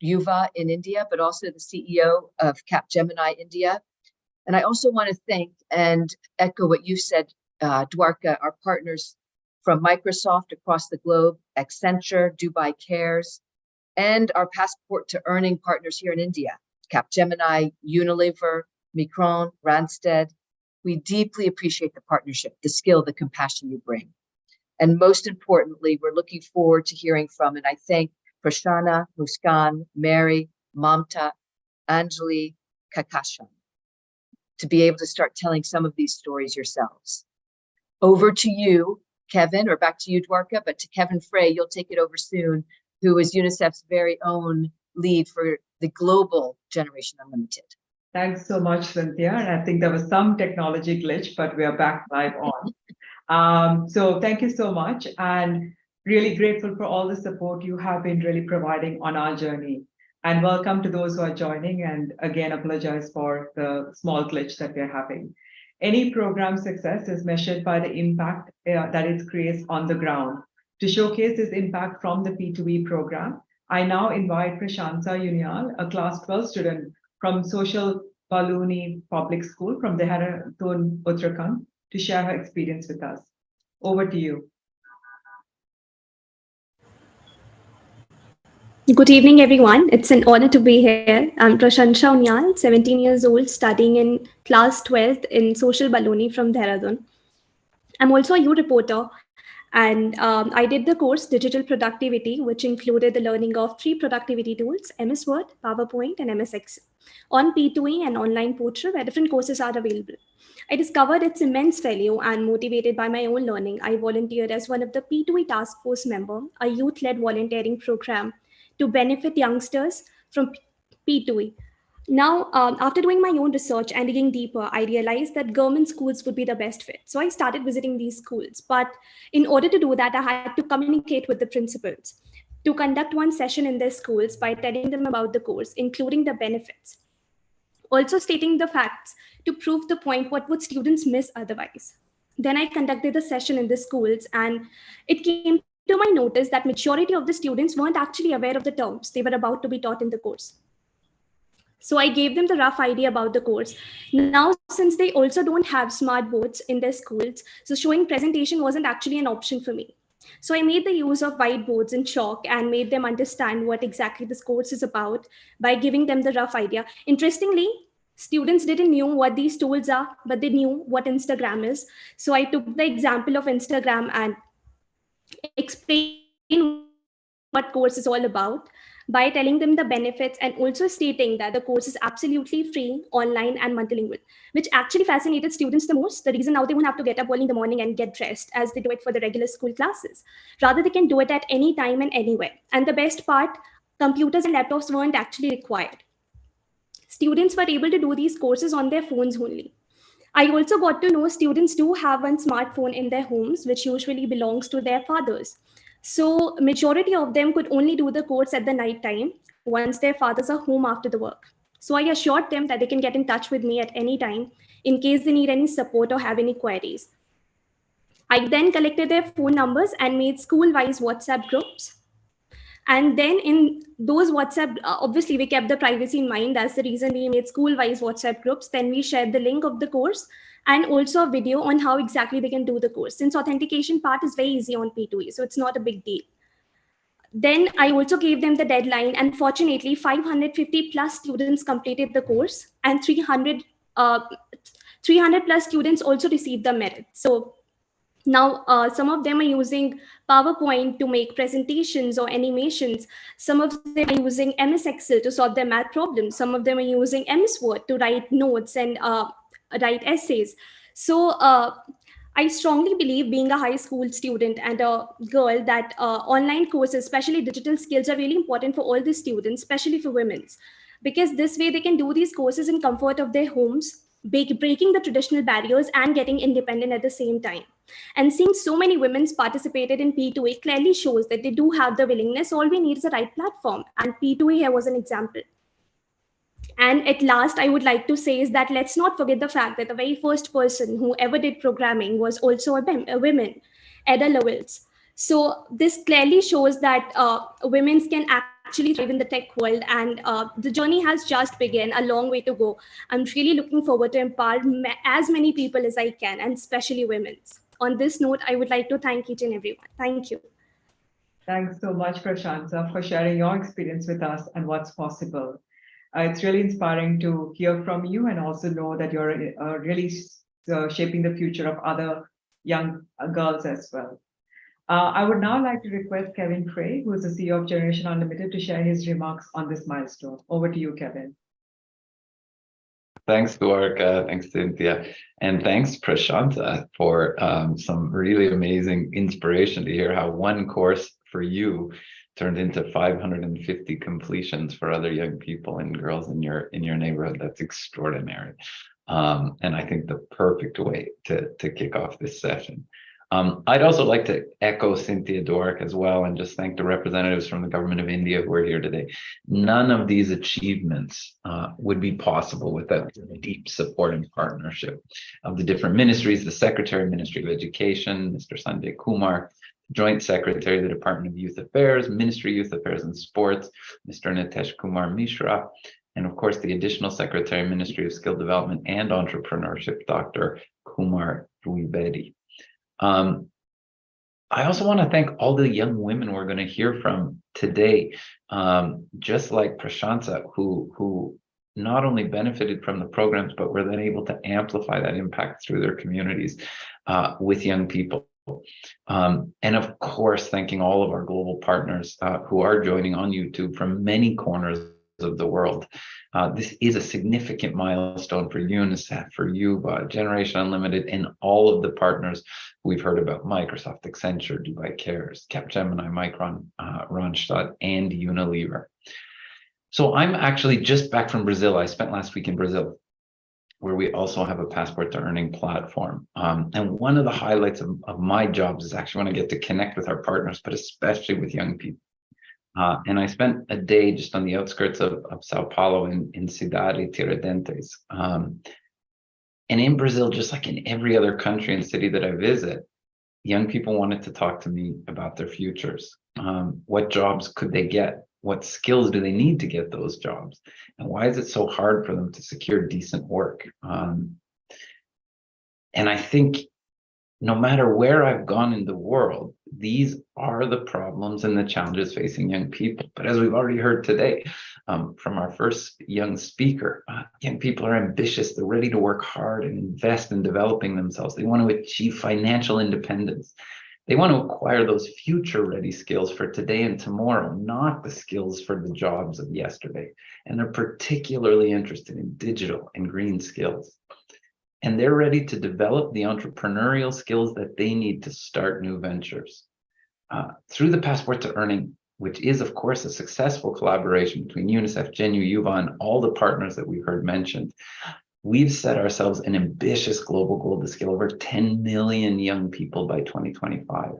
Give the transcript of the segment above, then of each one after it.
Yuva in India, but also the CEO of Capgemini India. And I also want to thank and echo what you said, Dwarka, our partners from Microsoft across the globe, Accenture, Dubai Cares, and our passport to earning partners here in India, Capgemini, Unilever, Micron, Randstad. We deeply appreciate the partnership, the skill, the compassion you bring. And most importantly, we're looking forward to hearing from, and I thank Prashana, Muskan, Mary, Mamta, Anjali, Kakashan, to be able to start telling some of these stories yourselves. Over to you, Kevin, or back to you, Dwarka, but to Kevin Frey, you'll take it over soon, who is UNICEF's very own lead for the global Generation Unlimited. Thanks so much, Cynthia. And I think there was some technology glitch, but we are back live on. So thank you so much, and really grateful for all the support you have been really providing on our journey. And welcome to those who are joining, and again, apologize for the small glitch that we're having. Any program success is measured by the impact that it creates on the ground. To showcase this impact from the P2E program, I now invite Prashanta Unyal, a class 12 student from Social Baluni Public School from Dehradun, Uttarakhand, to share her experience with us. Over to you. Good evening, everyone. It's an honor to be here. I'm Prashansha Unyal, 17 years old, studying in class 12th in Social Baloni from Dehradun. I'm also a youth reporter, and I did the course Digital Productivity, which included the learning of 3 productivity tools, MS Word, PowerPoint, and MS Excel, on P2E and online portal where different courses are available. I discovered its immense value, and motivated by my own learning, I volunteered as one of the P2E task force member, a youth-led volunteering program to benefit youngsters from P2E. Now, after doing my own research and digging deeper, I realized that government schools would be the best fit. So I started visiting these schools. But in order to do that, I had to communicate with the principals to conduct one session in their schools by telling them about the course, including the benefits. Also stating the facts to prove the point what would students miss otherwise. Then I conducted a session in the schools, and it came to my notice that majority of the students weren't actually aware of the terms they were about to be taught in the course. So I gave them the rough idea about the course. Now, since they also don't have smart boards in their schools, so showing presentation wasn't actually an option for me. So I made the use of whiteboards and chalk and made them understand what exactly this course is about by giving them the rough idea. Interestingly, students didn't know what these tools are, but they knew what Instagram is. So I took the example of Instagram and explained what course is all about by telling them the benefits and also stating that the course is absolutely free, online, and multilingual, which actually fascinated students the most. The reason now they won't have to get up early in the morning and get dressed as they do it for the regular school classes. Rather, they can do it at any time and anywhere. And the best part, computers and laptops weren't actually required. Students were able to do these courses on their phones only. I also got to know students do have one smartphone in their homes, which usually belongs to their fathers. So majority of them could only do the course at the night time once their fathers are home after the work. So I assured them that they can get in touch with me at any time in case they need any support or have any queries. I then collected their phone numbers and made school-wise WhatsApp groups. And then in those WhatsApp, obviously we kept the privacy in mind. That's the reason we made school-wise WhatsApp groups. Then we shared the link of the course and also a video on how exactly they can do the course. Since authentication part is very easy on P2E, so it's not a big deal. Then I also gave them the deadline, and fortunately 550 plus students completed the course, and 300 plus students also received the merit. So now, some of them are using PowerPoint to make presentations or animations. Some of them are using MS Excel to solve their math problems. Some of them are using MS Word to write notes and write essays. So I strongly believe, being a high school student and a girl, that online courses, especially digital skills, are really important for all the students, especially for women, because this way they can do these courses in comfort of their homes, breaking the traditional barriers and getting independent at the same time. And seeing so many women participated in P2A clearly shows that they do have the willingness. All we need is the right platform, and P2A here was an example. And at last, I would like to say is that let's not forget the fact that the very first person who ever did programming was also a woman, Ada Lovelace. So this clearly shows that women can actually actually thrive in the tech world, and the journey has just begun, a long way to go. I'm really looking forward to empower as many people as I can, and especially women. On this note, I would like to thank each and everyone. Thank you. Thanks so much, Prashanta, for sharing your experience with us and what's possible. It's really inspiring to hear from you and also know that you're really shaping the future of other young girls as well. I would now like to request Kevin Craig, who is the CEO of Generation Unlimited, to share his remarks on this milestone. Over to you, Kevin. Thanks, Dwarka. Thanks, Cynthia. And thanks, Prashanta, for some really amazing inspiration to hear how one course for you turned into 550 completions for other young people and girls in your neighborhood. That's extraordinary. And I think the perfect way to kick off this session. I'd also like to echo Cynthia Dwark as well and just thank the representatives from the government of India who are here today. None of these achievements would be possible without the deep support and partnership of the different ministries, the Secretary, Ministry of Education, Mr. Sanjay Kumar, Joint Secretary of the Department of Youth Affairs, Ministry of Youth Affairs and Sports, Mr. Nitesh Kumar Mishra, and of course the Additional Secretary, Ministry of Skill Development and Entrepreneurship, Dr. Kumar Dwivedi. I also want to thank all the young women we're going to hear from today, just like Prashanta, who not only benefited from the programs, but were then able to amplify that impact through their communities with young people. And of course, thanking all of our global partners who are joining on YouTube from many corners of the world. This is a significant milestone for UNICEF, for UBA, Generation Unlimited, and all of the partners we've heard about: Microsoft, Accenture, Dubai Cares, Capgemini, Micron, Randstad, and Unilever. So I'm actually just back from Brazil. I spent last week in Brazil, where we also have a Passport to Earning platform. And one of the highlights of my jobs is actually when I get to connect with our partners, but especially with young people. And I spent a day just on the outskirts of Sao Paulo in Cidade Tiradentes. And in Brazil, just like in every other country and city that I visit, young people wanted to talk to me about their futures. What jobs could they get? What skills do they need to get those jobs? And why is it so hard for them to secure decent work? And I think no matter where I've gone in the world, these are the problems and the challenges facing young people. But as we've already heard today from our first young speaker, young people are ambitious. They're ready to work hard and invest in developing themselves. They want to achieve financial independence. They want to acquire those future-ready skills for today and tomorrow, not the skills for the jobs of yesterday. And they're particularly interested in digital and green skills. And they're ready to develop the entrepreneurial skills that they need to start new ventures. Through the Passport to Earning, which is, of course, a successful collaboration between UNICEF, GENU, UVA, and all the partners that we've heard mentioned, we've set ourselves an ambitious global goal to skill over 10 million young people by 2025.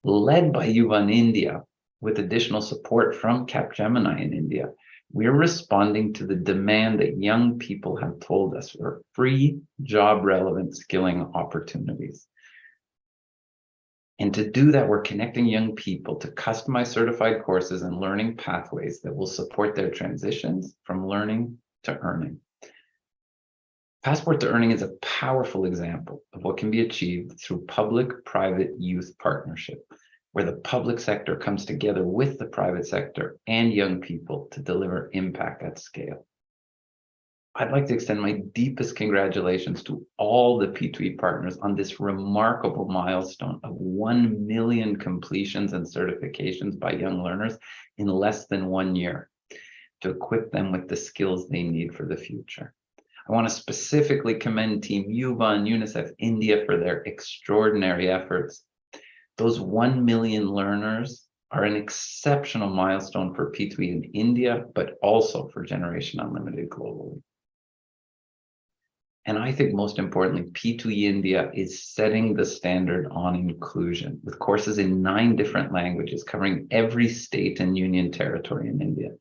Led by UVA in India, with additional support from Capgemini in India, we're responding to the demand that young people have told us for free, job-relevant skilling opportunities. And to do that, we're connecting young people to customized certified courses and learning pathways that will support their transitions from learning to earning. Passport to Earning is a powerful example of what can be achieved through public-private youth partnership, where the public sector comes together with the private sector and young people to deliver impact at scale. I'd like to extend my deepest congratulations to all the P2E partners on this remarkable milestone of 1 million completions and certifications by young learners in less than 1 year to equip them with the skills they need for the future. I want to specifically commend Team UVA and UNICEF India for their extraordinary efforts. Those 1 million learners are an exceptional milestone for P2E in India, but also for Generation Unlimited globally. And I think most importantly, P2E India is setting the standard on inclusion with courses in 9 different languages covering every state and union territory in India,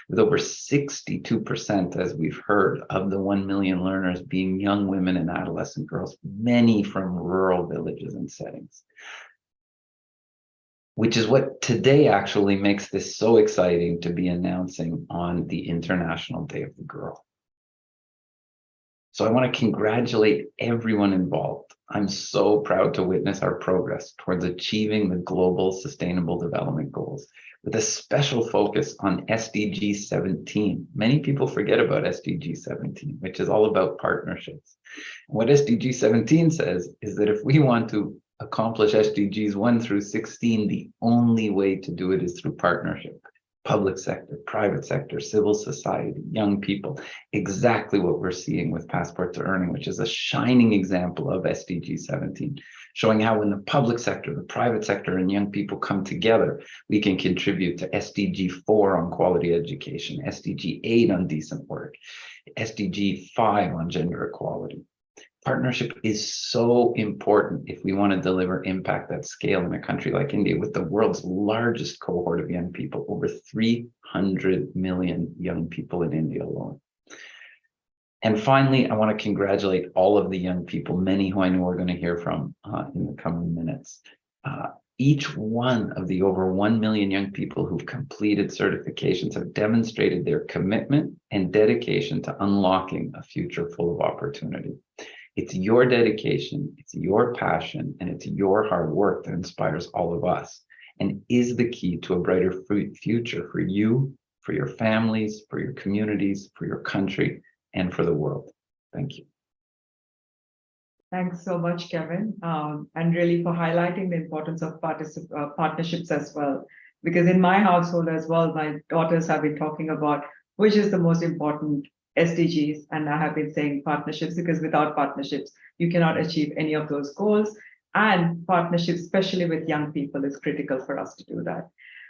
with over 62%, as we've heard, of the 1 million learners being young women and adolescent girls, many from rural villages and settings. which is what today actually makes this so exciting to be announcing on the International Day of the Girl. So I want to congratulate everyone involved. I'm so proud to witness our progress towards achieving the Global Sustainable Development Goals with a special focus on SDG 17. Many people forget about SDG 17, which is all about partnerships. What SDG 17 says is that if we want to accomplish SDGs 1 through 16, the only way to do it is through partnership. Public sector, private sector, civil society, young people, exactly what we're seeing with Passport to Earning, which is a shining example of SDG 17, showing how when the public sector, the private sector, and young people come together, we can contribute to SDG 4 on quality education, SDG 8 on decent work, SDG 5 on gender equality. Partnership is so important if we want to deliver impact at scale in a country like India with the world's largest cohort of young people, over 300 million young people in India alone. And finally, I want to congratulate all of the young people, many who I know we're going to hear from in the coming minutes. Each one of the over 1 million young people who've completed certifications have demonstrated their commitment and dedication to unlocking a future full of opportunity. It's your dedication, it's your passion, and it's your hard work that inspires all of us and is the key to a brighter future for you, for your families, for your communities, for your country, and for the world. Thank you. Thanks so much, Kevin, and really for highlighting the importance of partnerships as well. Because in my household as well, my daughters have been talking about which is the most important SDGs, and I have been saying partnerships, because without partnerships, you cannot achieve any of those goals. And partnerships, especially with young people, is critical for us to do that.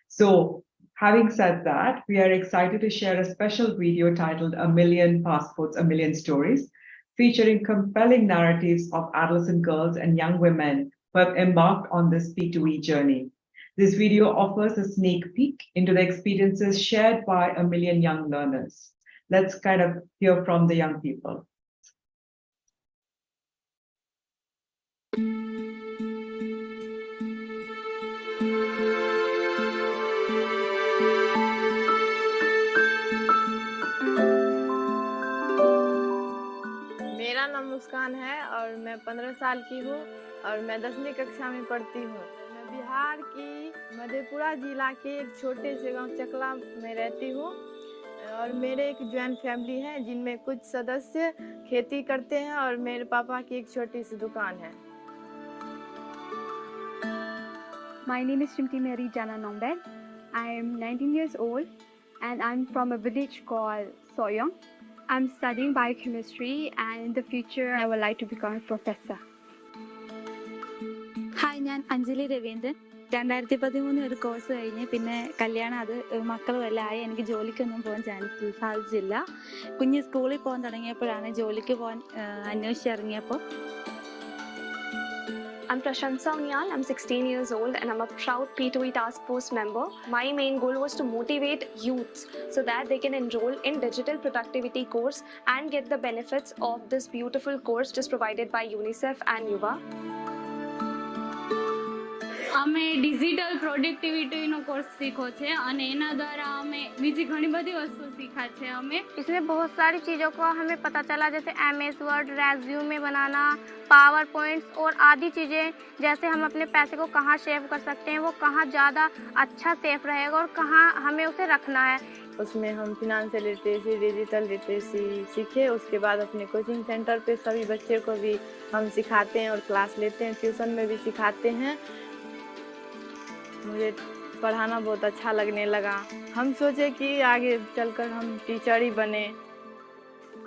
So having said that, we are excited to share a special video titled "A Million Passports, A Million Stories," featuring compelling narratives of adolescent girls and young women who have embarked on this P2E journey. This video offers a sneak peek into the experiences shared by a million young learners. Let's kind of hear from the young people. मेरा नाम मुस्कान है और मैं 15 साल की हूँ और मैं 10वीं कक्षा में पढ़ती हूँ। मैं बिहार की मधेपुरा जिला के एक छोटे से गांव चकला में रहती हूँ और मेरे एक जॉइंट फैमिली है जिनमें कुछ सदस्य खेती करते हैं और मेरे पापा की एक छोटी सी दुकान है। My name is Shrimti Mary Jana Nombed. I am 19 years old and I'm from a village called Soyong. I'm studying biochemistry and in the future I would like to become a professor. Hi, ഞാൻ അഞ്ജലി രവീന്ദ്രൻ. 2013 ഒരു course കഴിഞ്ഞ് പിന്നെ കല്യാണം, അത് മക്കളും എല്ലാം ആയി. എനിക്ക് ജോലിക്കൊന്നും പോകാൻ സാധിച്ചില്ല. കുഞ്ഞ് സ്കൂളിൽ പോകാൻ തുടങ്ങിയപ്പോഴാണ് ജോലിക്ക് പോകാൻ അന്വേഷിച്ചിറങ്ങിയപ്പോൾ. I'm Prashansa Unyal. I'm 16 years old and I'm a proud P2E task force member. My main goal was to motivate youths so that they can enroll in digital productivity course and get the benefits of this beautiful course just provided by UNICEF and UVA. અમે digital પ્રોડક્ટિવિટીનો course શીખો છે અને એના દ્વારા અમે બીજી ઘણી બધી વસ્તુ શીખા છે અમે. इसमें बहुत सारी चीज़ों को हमें पता चला, जैसे MS वर्ड, रेज्यूमे बनाना, पावर पॉइंट्स और आदि चीज़ें। जैसे हम अपने पैसे को कहाँ सेव कर सकते हैं, वो कहाँ ज़्यादा अच्छा सेफ रहेगा और कहाँ हमें उसे रखना है। उसमें हम फिनेंशियल लिटरेसी, डिजिटल लिटरेसी सीखे। उसके बाद अपने कोचिंग सेंटर पे सभी बच्चे को भी हम सिखाते हैं और क्लास लेते हैं, ट्यूशन में भी सिखाते हैं। मुझे पढ़ाना बहुत अच्छा लगने लगा। हम सोचे कि आगे चलकर हम टीचर ही बने।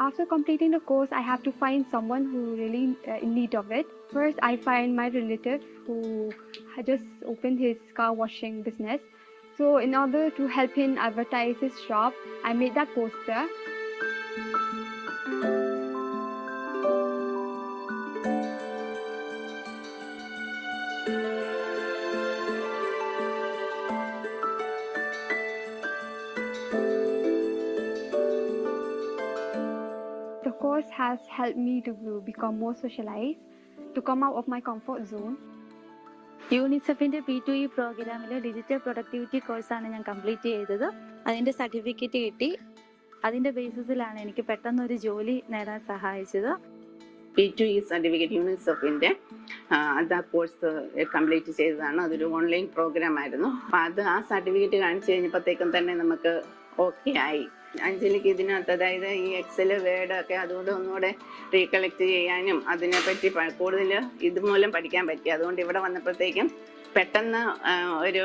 After completing the course, I have to find someone who really in need of it. First, I find my relative who had just opened his car washing business. So in order to help him advertise his shop, I made that poster. The course has helped me to become more socialized, to come out of my comfort zone. യൂണിസെഫിൻ്റെ P2E പ്രോഗ്രാമിൽ digital productivity കോഴ്സാണ് ഞാൻ complete ചെയ്തത്. അതിൻ്റെ certificate കിട്ടി. അതിൻ്റെ ബേസിസിലാണ് എനിക്ക് പെട്ടെന്നൊരു ജോലി നേടാൻ സഹായിച്ചത്. P2E സർട്ടിഫിക്കറ്റ് യൂണിസെഫിൻ്റെ അത് ആ കോഴ്സ് കംപ്ലീറ്റ് ചെയ്തതാണ്. അതൊരു ഓൺലൈൻ പ്രോഗ്രാം ആയിരുന്നു. അപ്പം അത് ആ സർട്ടിഫിക്കറ്റ് കാണിച്ചു കഴിഞ്ഞപ്പോഴത്തേക്കും തന്നെ നമുക്ക് ഓക്കെ ആയി. അഞ്ജലിക്ക് ഇതിനകത്ത് അതായത് ഈ എക്സൽ വേർഡ് ഒക്കെ അതുകൊണ്ട് ഒന്നുകൂടെ റീകളക്ട് ചെയ്യാനും അതിനെപ്പറ്റി കൂടുതൽ ഇതുമൂലം പഠിക്കാൻ പറ്റി. അതുകൊണ്ട് ഇവിടെ വന്നപ്പോഴത്തേക്കും പെട്ടെന്ന് ഒരു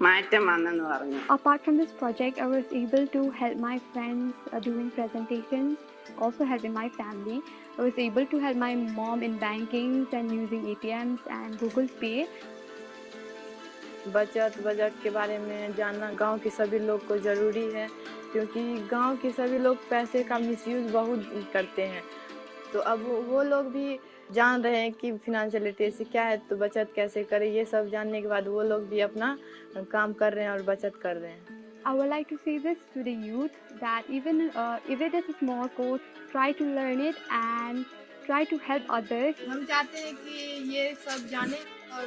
മാറ്റം വന്നെന്ന് പറഞ്ഞു. Apart from this project, I was able to help my friends doing presentations, also helping my family. I was able to help my mom in banking and using ATMs and Google Pay. Budget के बारे में जानना गांव के सभी लोग को ज़रूरी है, क्योंकि गांव के सभी लोग पैसे का मिसयूज़ बहुत करते हैं. तो अब वो लोग भी जान रहे हैं कि फिनेंशियल लिटरेसी क्या है, तो बचत कैसे करें. ये सब जानने के बाद वो लोग भी अपना काम कर रहे हैं और बचत कर रहे हैं. I would like to say this to the youth that even if it is a small course, try to learn it and try to help others. हम चाहते हैं कि ये सब जाने और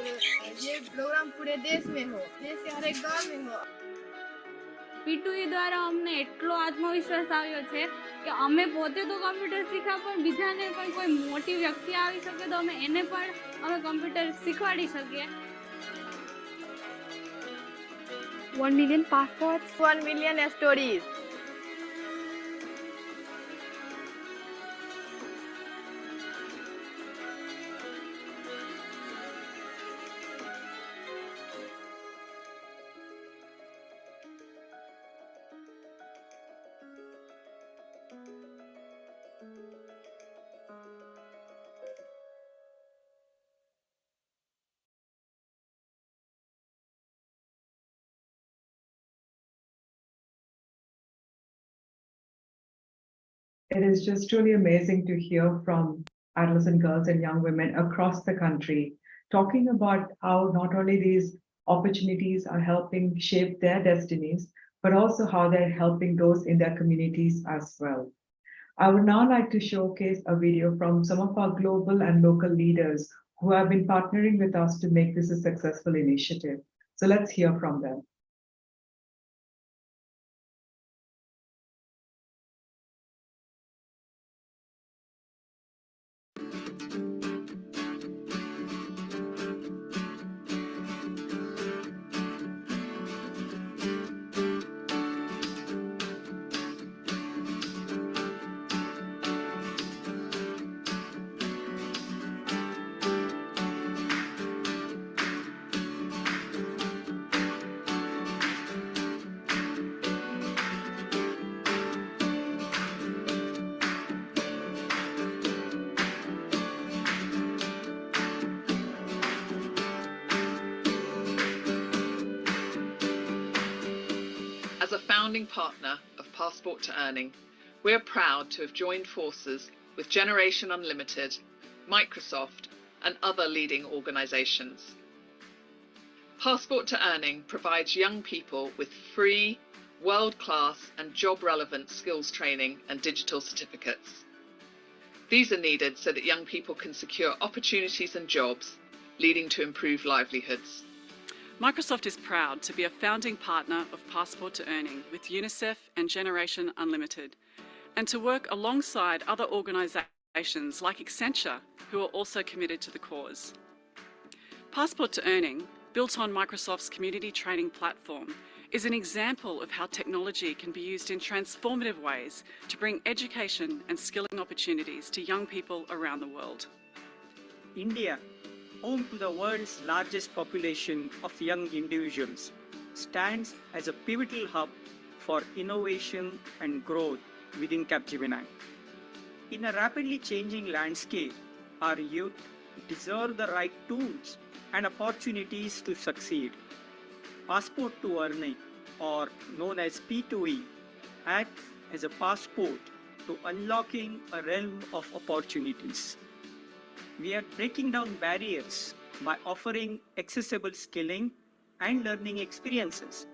ये प्रोग्राम पूरे देश में हो, देश के हर एक गांव में हो. P2E દ્વારા અમને એટલો આત્મવિશ્વાસ આવ્યો છે કે અમે પોતે તો કમ્પ્યુટર શીખ્યા, પણ બીજાને પણ કોઈ મોટી વ્યક્તિ આવી શકે તો એને પણ અમે કમ્પ્યુટર શીખવાડી શકીએ. 1 million passports. 1 million stories. It is just truly amazing to hear from adolescent girls and young women across the country talking about how not only these opportunities are helping shape their destinies, but also how they're helping those in their communities as well. I would now like to showcase a video from some of our global and local leaders who have been partnering with us to make this a successful initiative. So let's hear from them. As a founding partner of Passport to Earning, we're proud to have joined forces with Generation Unlimited, Microsoft, and other leading organisations. Passport to Earning provides young people with free, world-class and job-relevant skills training and digital certificates. These are needed so that young people can secure opportunities and jobs, leading to improved livelihoods. Microsoft is proud to be a founding partner of Passport to Earning with UNICEF and Generation Unlimited, and to work alongside other organisations like Accenture, who are also committed to the cause. Passport to Earning, built on Microsoft's community training platform, is an example of how technology can be used in transformative ways to bring education and skilling opportunities to young people around the world. India, home to the world's largest population of young individuals, stands as a pivotal hub for innovation and growth within Capgemini. In a rapidly changing landscape, our youth deserve the right tools and opportunities to succeed. Passport to Earning, or known as P2E, acts as a passport to unlocking a realm of opportunities. We are breaking down barriers by offering accessible skilling and learning experiences.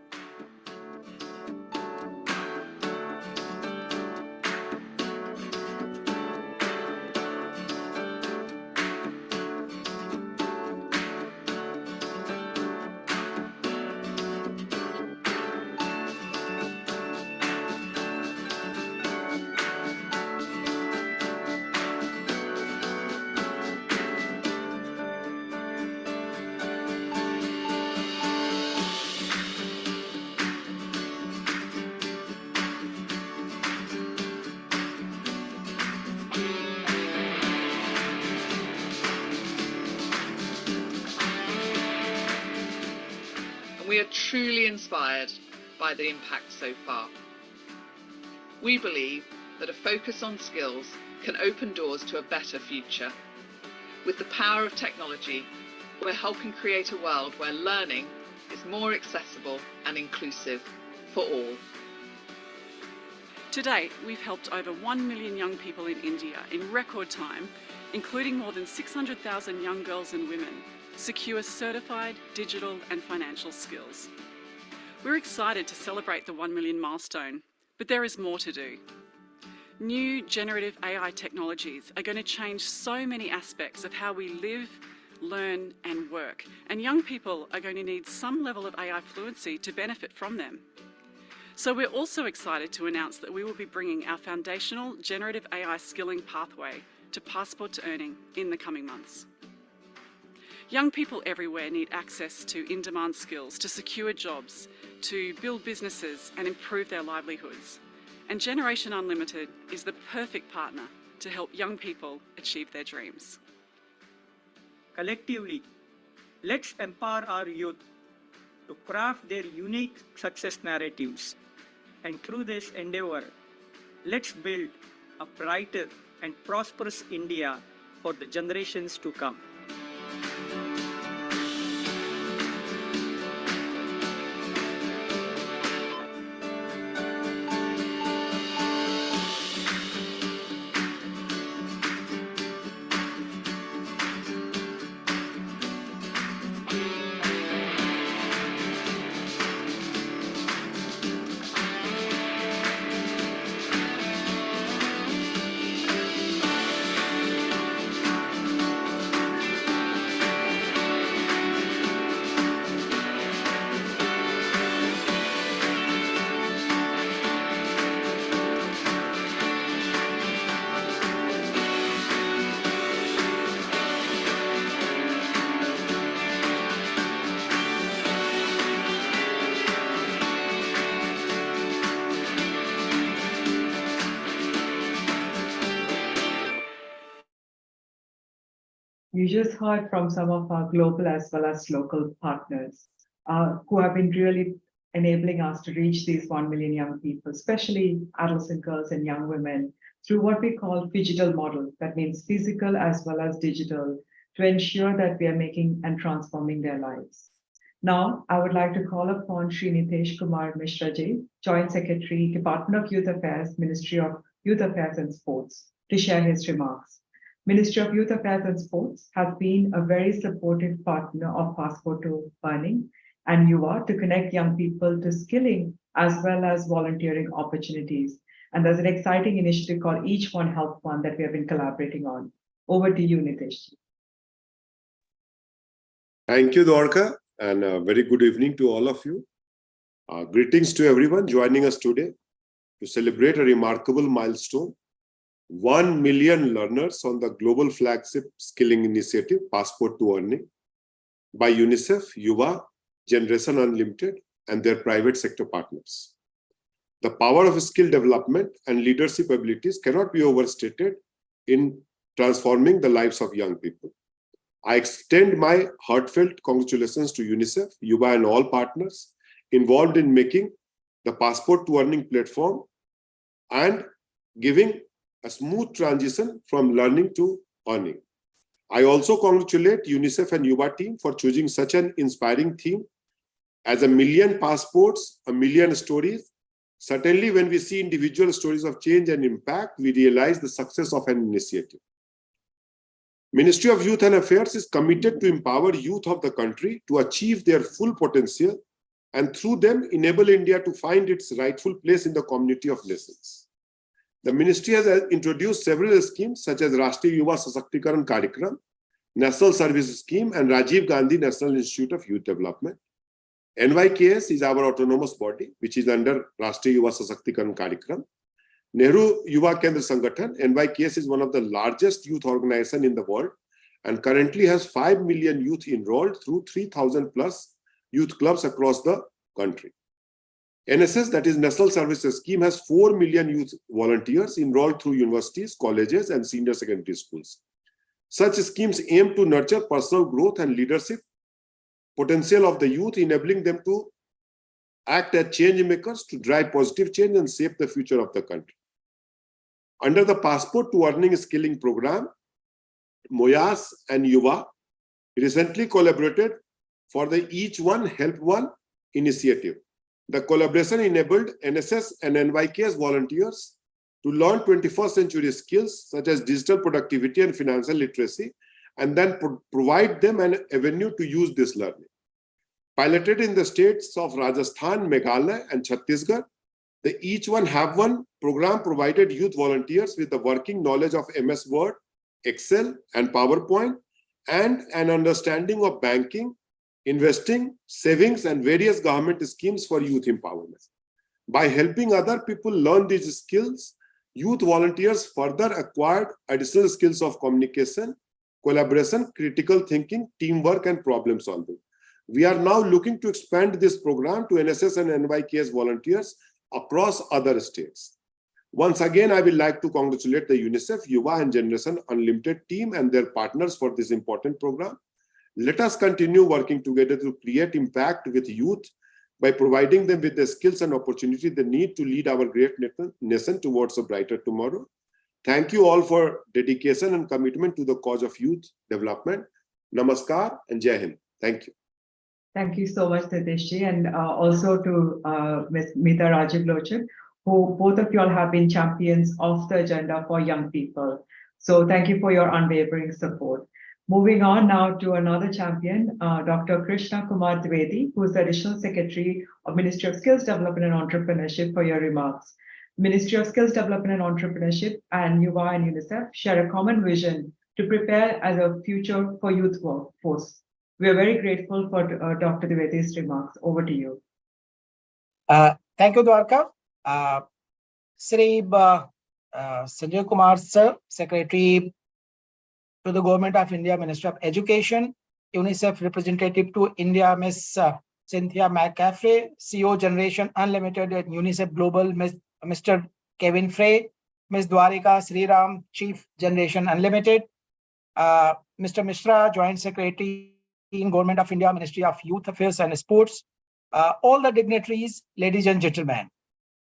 truly inspired by the impact so far. We believe that a focus on skills can open doors to a better future. With the power of technology, we're helping create a world where learning is more accessible and inclusive for all. To date, we've helped over 1 million young people in India in record time, including more than 600,000 young girls and women, secure certified digital and financial skills. We're excited to celebrate the 1 million milestone, but there is more to do. New generative AI technologies are going to change so many aspects of how we live, learn and work, and young people are going to need some level of AI fluency to benefit from them. So we're also excited to announce that we will be bringing our foundational generative AI skilling pathway to Passport to Earning in the coming months. Young people everywhere need access to in-demand skills to secure jobs, to build businesses and improve their livelihoods. And Generation Unlimited is the perfect partner to help young people achieve their dreams. Collectively, let's empower our youth to craft their unique success narratives. And through this endeavor, let's build a brighter and prosperous India for the generations to come. You just heard from some of our global as well as local partners who have been really enabling us to reach these 1 million young people, especially adolescent girls and young women, through what we call digital model. That means physical as well as digital, to ensure that we are making and transforming their lives. Now, I would like to call upon Sri Nitesh Kumar Mishra Ji, Joint Secretary, Department of Youth Affairs, Ministry of Youth Affairs and Sports, to share his remarks. Ministry of Youth Affairs and Sports has been a very supportive partner of Passport to Earning and UWA to connect young people to skilling as well as volunteering opportunities. And there's an exciting initiative called Each One Help One that we have been collaborating on. Over to you, Nitesh. Thank you, Dwarka, and a very good evening to all of you. Greetings to everyone joining us today to celebrate a remarkable milestone. 1 million learners on the global flagship skilling initiative, Passport to Earning, by UNICEF, UWA, Generation Unlimited, and their private sector partners. The power of skill development and leadership abilities cannot be overstated in transforming the lives of young people. I extend my heartfelt congratulations to UNICEF, UWA, and all partners involved in making the Passport to Earning platform and giving a smooth transition from learning to earning. I also congratulate UNICEF and UWA team for choosing such an inspiring theme. As 1 million passports, 1 million stories, certainly when we see individual stories of change and impact, we realize the success of an initiative. Ministry of Youth and Affairs is committed to empower youth of the country to achieve their full potential and through them enable India to find its rightful place in the community of nations. The ministry has introduced several schemes such as Rashtriya Yuva Sashaktikarana Karyakram, National Service Scheme, and Rajiv Gandhi National Institute of Youth Development. NYKS is our autonomous body, which is under Rashtriya Yuva Sashaktikarana Karyakram. Nehru Yuva Kendra Sangathan, NYKS is one of the largest youth organizations in the world and currently has 5 million youth enrolled through 3,000 plus youth clubs across the country. NSS, that is National Services Scheme, has 4 million youth volunteers enrolled through universities, colleges, and senior secondary schools. Such schemes aim to nurture personal growth and leadership potential of the youth, enabling them to act as change makers to drive positive change and shape the future of the country. Under the Passport to Earning Skilling Program, Moyas and Yuva recently collaborated for the Each One Help One initiative. The collaboration enabled NSS and NYKS volunteers to learn 21st century skills such as digital productivity and financial literacy, and then provide them an avenue to use this learning. Piloted in the states of Rajasthan, Meghalaya, and Chhattisgarh, the Each One Have One program provided youth volunteers with the working knowledge of MS Word, Excel, and PowerPoint, and an understanding of banking, investing, savings, and various government schemes for youth empowerment. By helping other people learn these skills, youth volunteers further acquired additional skills of communication, collaboration, critical thinking, teamwork, and problem solving. We are now looking to expand this program to NSS and NYKS volunteers across other states. Once again, I would like to congratulate the UNICEF, Yuva, and Generation Unlimited team and their partners for this important program. Let us continue working together to create impact with youth by providing them with the skills and opportunity they need to lead our great nation towards a brighter tomorrow. Thank you all for dedication and commitment to the cause of youth development. Namaskar and Jai Hind. Thank you. Thank you so much, Niteshji, and also to Ms. Meeta Rajiv-Lochik, who both of you all have been champions of the agenda for young people. So thank you for your unwavering support. Moving on now to another champion, Dr. Krishna Kumar Dwivedi, who is the Additional Secretary of Ministry of Skills Development and Entrepreneurship, for your remarks. Ministry of Skills Development and Entrepreneurship and Yuva and UNICEF share a common vision to prepare as a future for youth workforce. We are very grateful for Dr. Dwivedi's remarks. Over to you. Thank you, Dwarka. Sri Sanjay Kumar Sir, Secretary to the Government of India, Ministry of Education, UNICEF representative to India, Ms. Cynthia McCaffrey, CEO Generation Unlimited at UNICEF Global, Mr. Kevin Frey, Ms. Dwarika Sriram, Chief Generation Unlimited, Mr. Mishra, Joint Secretary in Government of India, Ministry of Youth Affairs and Sports, all the dignitaries, ladies and gentlemen.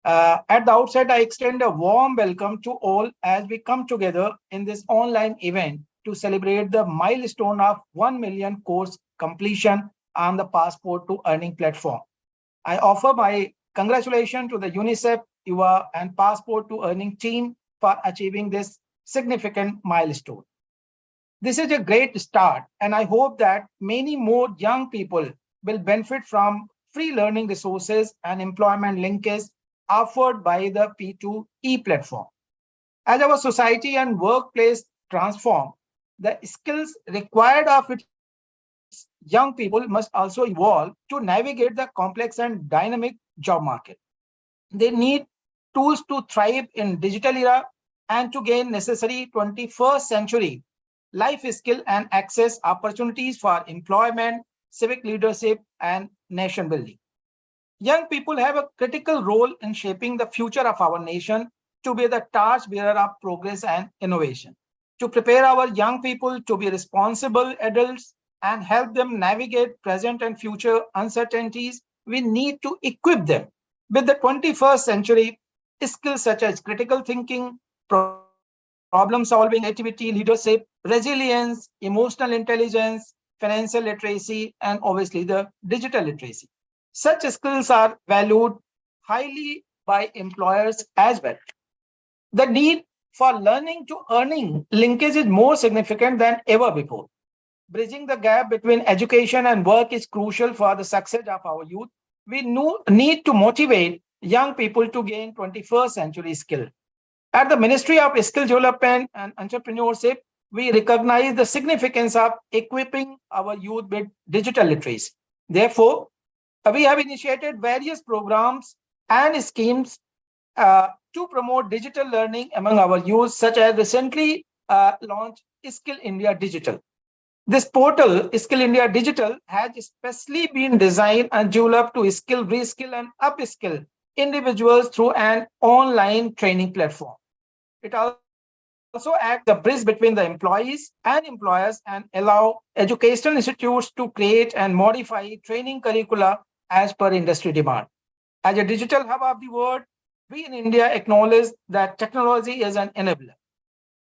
At the outset, I extend a warm welcome to all as we come together in this online event to celebrate the milestone of 1 million course completion on the Passport to Earning platform. I offer my congratulations to the UNICEF, Yuva, and Passport to Earning team for achieving this significant milestone. This is a great start, and I hope that many more young people will benefit from free learning resources and employment linkages offered by the P2E platform. As our society and workplace transform, the skills required of its young people must also evolve to navigate the complex and dynamic job market. They need tools to thrive in digital era and to gain necessary 21st century life skill and access opportunities for employment, civic leadership, and nation building. Young people have a critical role in shaping the future of our nation to be the torchbearer of progress and innovation. To prepare our young people to be responsible adults and help them navigate present and future uncertainties, we need to equip them with the 21st century skills such as critical thinking, problem solving, creativity, leadership, resilience, emotional intelligence, financial literacy, and obviously the digital literacy. Such skills are valued highly by employers as well. The need for learning to earning linkage is more significant than ever before. Bridging the gap between education and work is crucial for the success of our youth. We need to motivate young people to gain 21st century skill. At the Ministry of Skill Development and Entrepreneurship, we recognize the significance of equipping our youth with digital literacy. Therefore, we have initiated various programs and schemes to promote digital learning among our youth, such as recently launched Skill India Digital. This portal, Skill India Digital, has especially been designed and developed to skill, reskill, and upskill individuals through an online training platform. It also acts as a bridge between the employees and employers and allow educational institutes to create and modify training curricula as per industry demand. As a digital hub of the world, we in India acknowledge that technology is an enabler.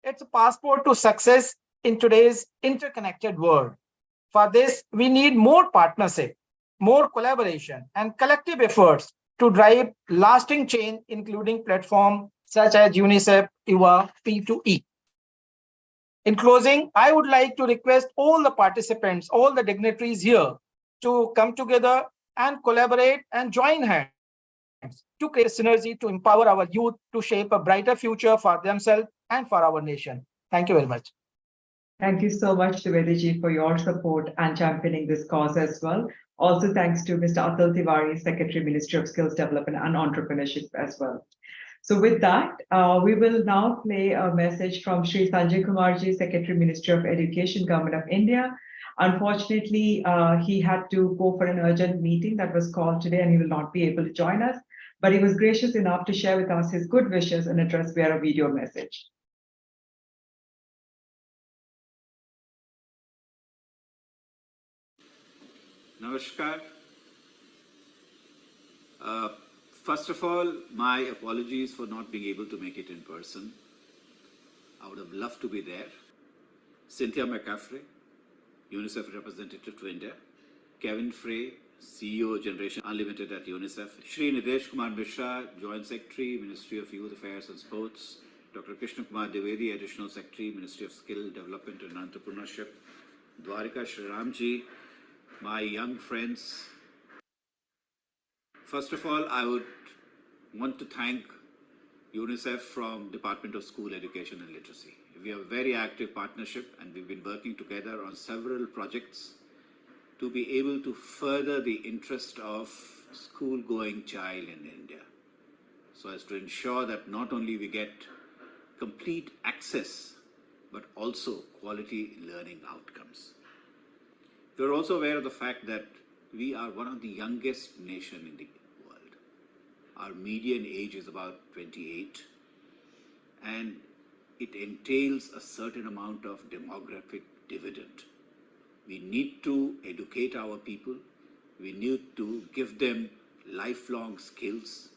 It's a passport to success in today's interconnected world. For this, we need more partnership, more collaboration, and collective efforts to drive lasting change, including platforms such as UNICEF, UA, P2E. In closing, I would like to request all the participants, all the dignitaries here to come together and collaborate and join hands to create synergy to empower our youth to shape a brighter future for themselves and for our nation. Thank you very much. Thank you so much, Trivedi, for your support and championing this cause as well. Also, thanks to Mr. Atul Tiwari, Secretary, Ministry of Skills Development and Entrepreneurship as well. So with that, we will now play a message from Shri Sanjay Kumarji, Secretary, Ministry of Education, Government of India. Unfortunately, he had to go for an urgent meeting that was called today and he will not be able to join us, but he was gracious enough to share with us his good wishes and address via a video message. Namaskar. First of all, my apologies for not being able to make it in person. I would have loved to be there. Cynthia McCaffrey, UNICEF representative to India. Kevin Frey, CEO Generation Unlimited at UNICEF. Shri Nidesh Kumar Mishra, Joint Secretary, Ministry of Youth Affairs and Sports. Dr. Krishna Kumar Devedi, Additional Secretary, Ministry of Skill Development and Entrepreneurship. Dwarika Shriramji, my young friends. First of all, I would want to thank UNICEF from Department of School Education and Literacy. We have a very active partnership and we've been working together on several projects to be able to further the interest of school-going child in India, so as to ensure that not only we get complete access, but also quality learning outcomes. We're also aware of the fact that we are one of the youngest nations in the world. Our median age is about 28, and it entails a certain amount of demographic dividend. We need to educate our people. We need to give them lifelong skills,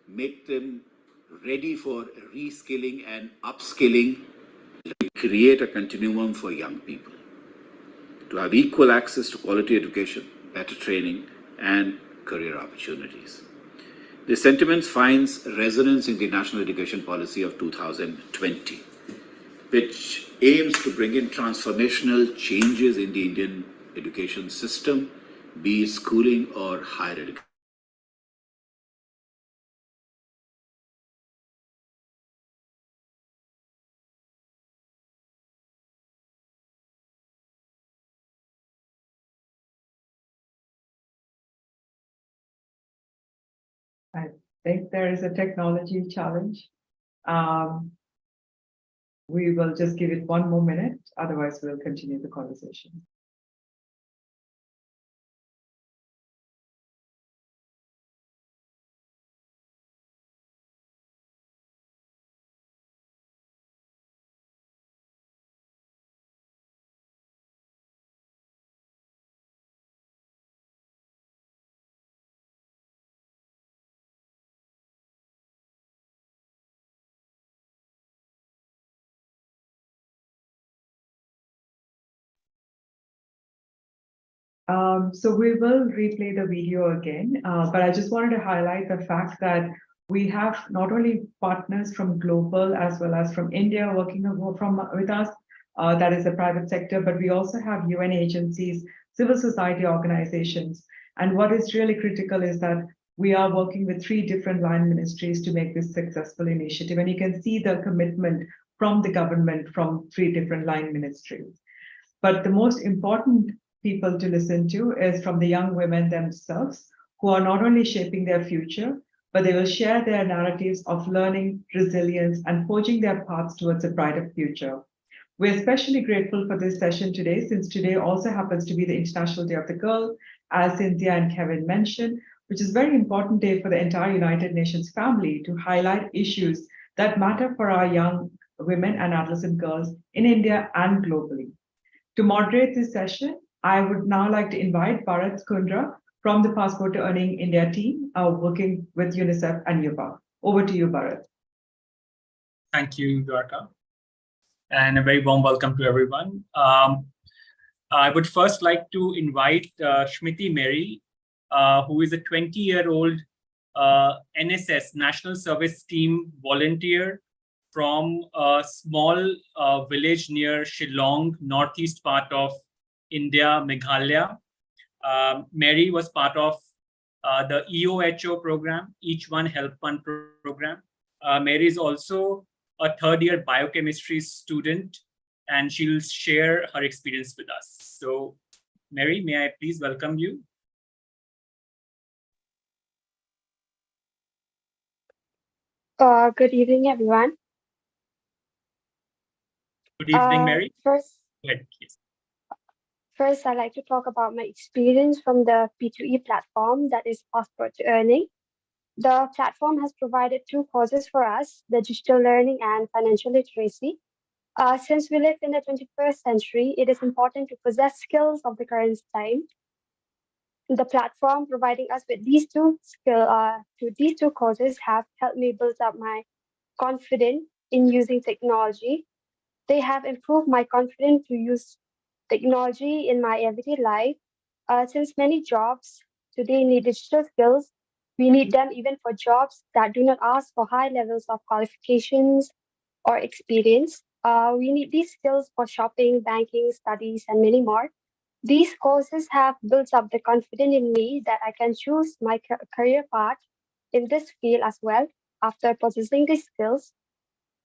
make them ready for reskilling and upskilling, create a continuum for young people to have equal access to quality education, better training, and career opportunities. This sentiment finds resonance in the National Education Policy of 2020, which aims to bring in transformational changes in the Indian education system, be it schooling or higher education. I think there is a technology challenge. We will just give it one more minute, otherwise we'll continue the conversation. So we will replay the video again, but I just wanted to highlight the fact that we have not only partners from global as well as from India working with us, that is the private sector, but we also have UN agencies, civil society organizations. And what is really critical is that we are working with 3 different line ministries to make this successful initiative. And you can see the commitment from the government from 3 different line ministries. But the most important people to listen to is from the young women themselves, who are not only shaping their future, but they will share their narratives of learning, resilience, and forging their paths towards a brighter future. We're especially grateful for this session today, since today also happens to be the International Day of the Girl, as Cynthia and Kevin mentioned, which is a very important day for the entire United Nations family to highlight issues that matter for our young women and adolescent girls in India and globally. To moderate this session, I would now like to invite Bharat Kundra, from the Passport to Earning India team, working with UNICEF and UPA. Over to you, Bharat. Thank you, Dwarka. And a very warm welcome to everyone. I would first like to invite Shmiti Mary, who is a 20-year-old NSS, National Service Team volunteer from a small village near Shillong, northeast part of India, Meghalaya. Mary was part of the EOHO program, Each One Help One program. Mary is also a third-year biochemistry student, and she'll share her experience with us. So, Mary, may I please welcome you? Good evening, everyone. Good evening, Mary. First, Go ahead, please. First, I'd like to talk about my experience from the P2E platform, that is Passport to Earning. The platform has provided 2 courses for us, the digital learning and financial literacy. Since we live in the 21st century, it is important to possess skills of the current time. The platform providing us with these two courses have helped me build up my confidence in using technology. They have improved my confidence to use technology in my everyday life. Since many jobs today need digital skills, we need them even for jobs that do not ask for high levels of qualifications or experience. We need these skills for shopping, banking, studies, and many more. These courses have built up the confidence in me that I can choose my career path in this field as well. After possessing these skills,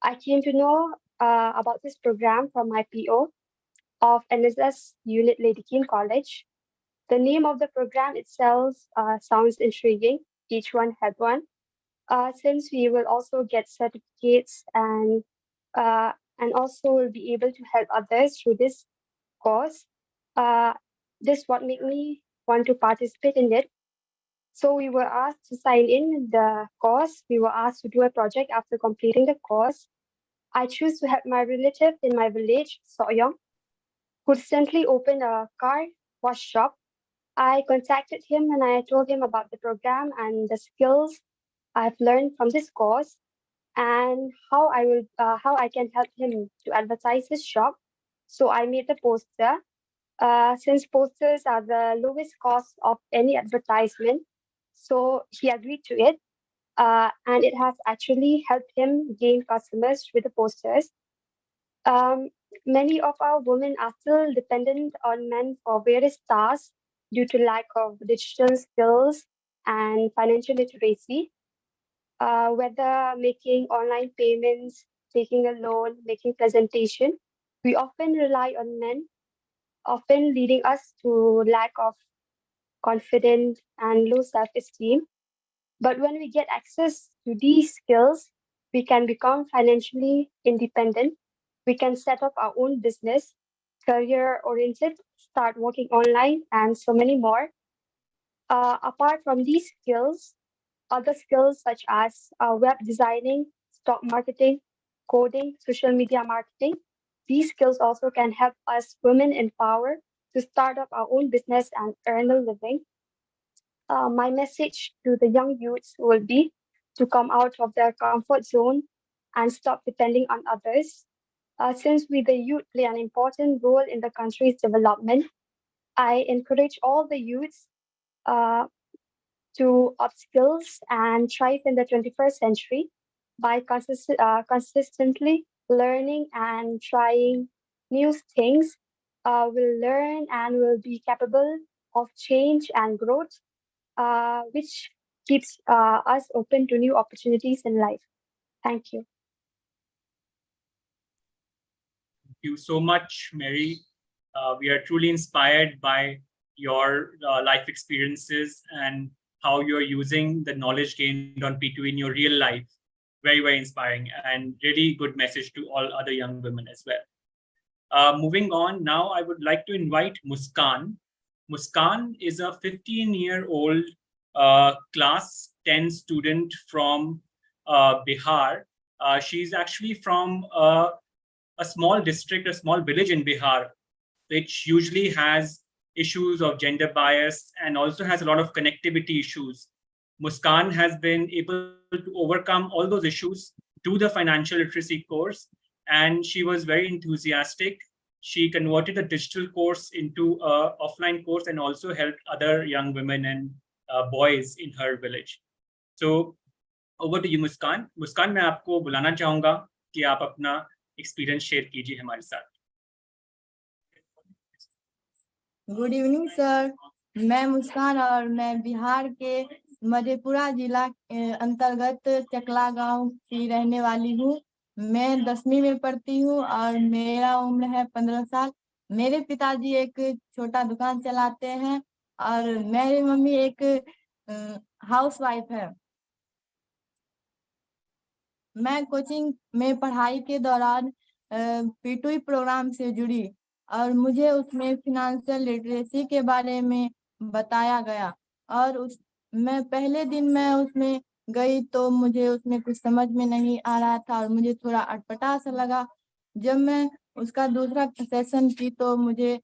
I came to know about this program from my PO of NSS Unit Lady Keane College. The name of the program itself sounds intriguing, Each One Help One, since we will also get certificates and also will be able to help others through this course. This what made me want to participate in it. So we were asked to sign in the course. We were asked to do a project after completing the course. I choose to help my relative in my village, Soyong, who recently opened a car wash shop. I contacted him and I told him about the program and the skills I've learned from this course and how I can help him to advertise his shop. So I made the poster. Since posters are the lowest cost of any advertisement, so he agreed to it. And it has actually helped him gain customers with the posters. Many of our women are still dependent on men for various tasks due to lack of digital skills and financial literacy. Whether making online payments, taking a loan, making presentation, we often rely on men, often leading us to lack of confidence and low self-esteem. But when we get access to these skills, we can become financially independent. We can set up our own business, career-oriented, start working online, and so many more. Apart from these skills, other skills such as web designing, stock marketing, coding, social media marketing, these skills also can help us women in power to start up our own business and earn a living. My message to the young youths will be to come out of their comfort zone and stop depending on others. Since we, the youth, play an important role in the country's development, I encourage all the youths to upskills and thrive in the 21st century by consistently learning and trying new things. Will learn and will be capable of change and growth, which keeps us open to new opportunities in life. Thank you. Thank you so much, Mary. We are truly inspired by your life experiences and how you're using the knowledge gained on P2E in your real life. Very, very inspiring and really good message to all other young women as well. Moving on, now I would like to invite Muskan. Muskan is a 15-year-old class 10 student from Bihar. She's actually from a small district, a small village in Bihar, which usually has issues of gender bias and also has a lot of connectivity issues. Muskan has been able to overcome all those issues, do the financial literacy course, and she was very enthusiastic. She converted the digital course into an offline course and also helped other young women and boys in her village. So over to you, Muskan. Muskan, मैं आपको बुलाना चाहूँगा कि आप अपना experience share कीजिए हमारे साथ. गुड इवनिंग सर, मैं मुस्कान और मैं बिहार के मधेपुरा जिला अंतर्गत चकला गांव की रहने वाली हूँ. मैं 10वीं में पढ़ती हूँ और मेरा उम्र है 15 साल. मेरे पिताजी एक छोटा दुकान चलाते हैं और मेरी मम्मी एक हाउस वाइफ है. मैं कोचिंग में पढ़ाई के दौरान P2E प्रोग्राम से जुड़ी और मुझे उसमें फिनेंशियल लिटरेसी के बारे में बताया गया और मैं पहले दिन मैं उसमें गई तो मुझे उसमें कुछ समझ में नहीं आ रहा था और मुझे थोड़ा अटपटा सा लगा. जब मैं उसका दूसरा सेशन की तो मुझे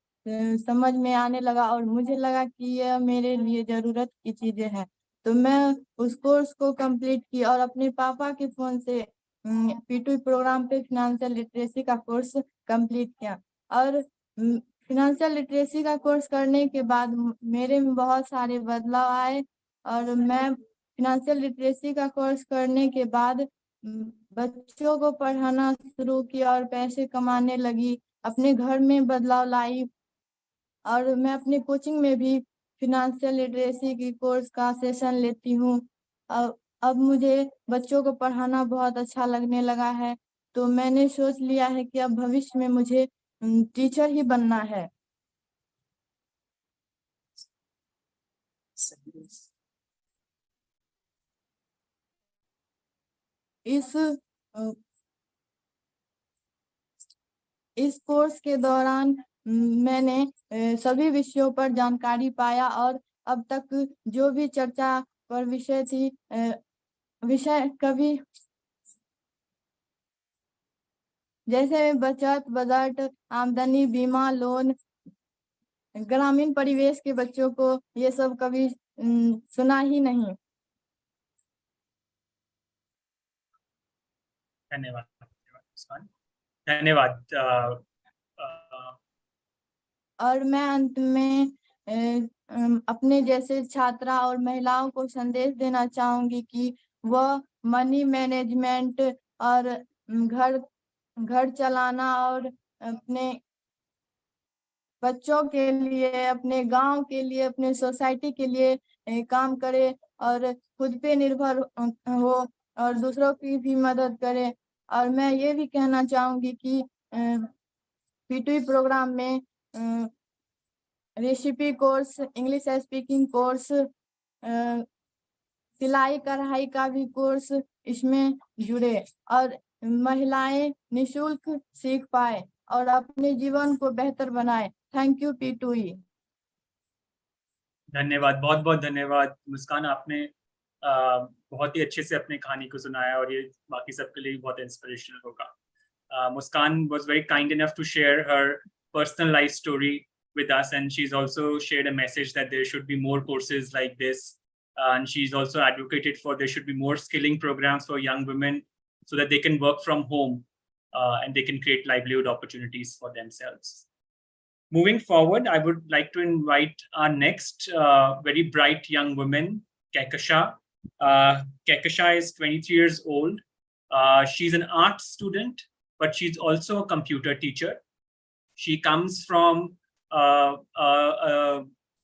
समझ में आने लगा और मुझे लगा कि यह मेरे लिए जरूरत की चीजें हैं. तो मैं उस कोर्स को कंप्लीट की और अपने पापा के फोन से P2E प्रोग्राम पे फिनेंशियल लिटरेसी का कोर्स कंप्लीट किया और फिनेंशियल लिटरेसी का कोर्स करने के बाद मेरे में बहुत सारे बदलाव आए और मैं फिनेंशियल लिटरेसी का कोर्स करने के बाद बच्चों को पढ़ाना शुरू किया और पैसे कमाने लगी, अपने घर में बदलाव लाई और मैं अपने कोचिंग में भी फिनेंशियल लिटरेसी की कोर्स का सेशन लेती हूँ. अब मुझे बच्चों को पढ़ाना बहुत अच्छा लगने लगा है, तो मैंने सोच लिया है कि अब भविष्य में मुझे टीचर ही बनना है. इस कोर्स के दौरान मैंने सभी विषयों पर जानकारी पाया और अब तक जो भी चर्चा पर विषय थी विषय कभी जैसे बचत, बजट, आमदनी, बीमा, लोन, ग्रामीण परिवेश के बच्चों को ये सब कभी सुना ही नहीं. धन्यवाद मुस्कान. धन्यवाद. और मैं अंत में अपने जैसे छात्रा और महिलाओं को संदेश देना चाहूंगी कि वह मनी मैनेजमेंट और घर चलाना और अपने बच्चों के लिए, अपने गांव के लिए, अपने सोसाइटी के लिए काम करे और खुद पे निर्भर हो और दूसरों की भी मदद करे. और मैं ये भी कहना चाहूंगी कि P2E प्रोग्राम में recipe course, English speaking course, सिलाई कढ़ाई का भी कोर्स इसमें जुड़े और महिलाएं निशुल्क सीख पाए और अपने जीवन को बेहतर बनाए. Thank you P2E. धन्यवाद, बहुत बहुत धन्यवाद मुस्कान. आपने बहुत ही अच्छे से अपनी कहानी को सुनाया और ये बाकी सबके लिए बहुत इंस्पिरेशनल होगा. Muskan was very kind enough to share her personal life story with us, and she's also shared a message that there should be more courses like this. And she's also advocated for there should be more skilling programs for young women so that they can work from home and they can create livelihood opportunities for themselves. Moving forward, I would like to invite our next very bright young woman, Kekasha. Kekasha is 23 years old. She's an art student, but she's also a computer teacher. She comes from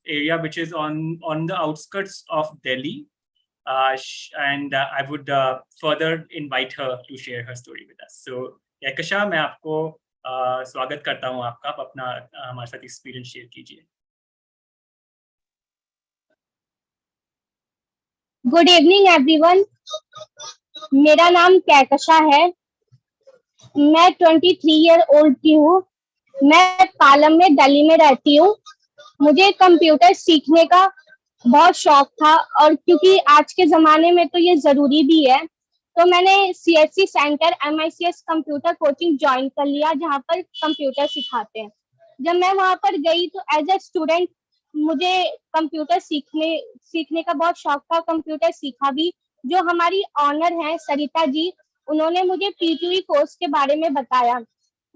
area which is on the outskirts of Delhi. And I would further invite her to share her story with us. So, Kekasha, मैं आपको स्वागत करता हूँ आपका. आप अपना हमारे साथ एक्सपीरियंस शेयर कीजिए. Good evening everyone. मेरा नाम कैकशा है. मैं 23 ईयर ओल्ड की हूँ. मैं पालम में दिल्ली में रहती हूँ. मुझे कंप्यूटर सीखने का बहुत शौक था और क्योंकि आज के जमाने में तो ये जरूरी भी है, तो मैंने CSC centre MICS computer coaching join कर लिया, जहाँ पर कंप्यूटर सिखाते हैं. जब मैं वहां पर गई तो एज ए स्टूडेंट मुझे कंप्यूटर सीखने का बहुत शौक था, कंप्यूटर सीखा भी। जो हमारी ऑनर हैं सरिता जी, उन्होंने मुझे P2E कोर्स के बारे में बताया।